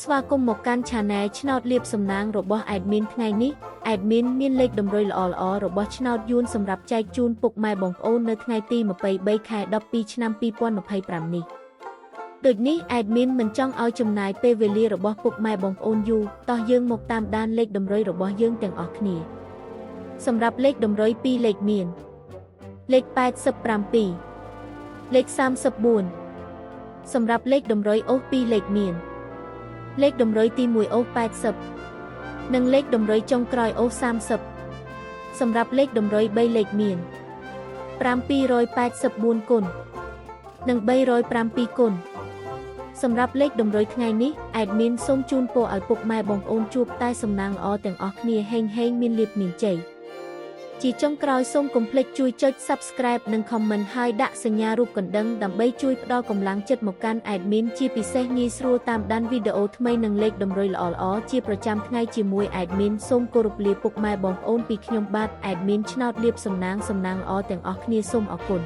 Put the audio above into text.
ស្វាគមន៍មកកាន់ Channel ឆ្នោតលាបសំណាងរបស់ Admin ថ្ងៃនេះ Admin មានលេខតម្រុយល្អៗរបស់ឆ្នោតយួនសម្រាប់ចែកជូនពុកម៉ែបងប្អូននៅថ្ងៃទី23ខែ12ឆ្នាំ2025នេះដូចនេះ Admin មិនចង់ឲ្យចំណាយពេលវេលារបស់ពុកម៉ែបងប្អូនយូរតោះយើងមកតាមដានលេខតម្រុយរបស់យើងទាំងអស់គ្នាសម្រាប់លេខតម្រុយ2លេខមានលេខ87លេខ34សម្រាប់លេខតម្រុយអូស2លេខមានលេខតម្រុយទី1អូស80និងលេខតម្រុយចុងក្រោយអូស30សម្រាប់លេខតម្រុយ3លេខមាន784គុណនិង307គុណសម្រាប់លេខតម្រុយថ្ងៃនេះ Admin សូមជូនពរឲ្យពុកម៉ែបងប្អូនជួបតែសំណាងល្អទាំងអស់គ្នាហេងមានលាភមានជ័យជាចុងក្រោយសូមកុំភ្លេចជួយចុច Subscribe និង Comment ហើយដាក់សញ្ញារូបកណ្ដឹងដើម្បីជួយផ្ដល់កម្លាំងចិត្តមកកាន់ Admin ជាពិសេសងាយស្រួលតាមដានវីដេអូថ្មីនិងលេខតម្រុយល្អៗជាប្រចាំថ្ងៃជាមួយ Admin សូមគោរពលាពុកម៉ែបងប្អូនពីខ្ញុំបាទ Admin ឆ្នោតលាភសំណាងល្អទាំងអស់គ្នាសូមអរគុណ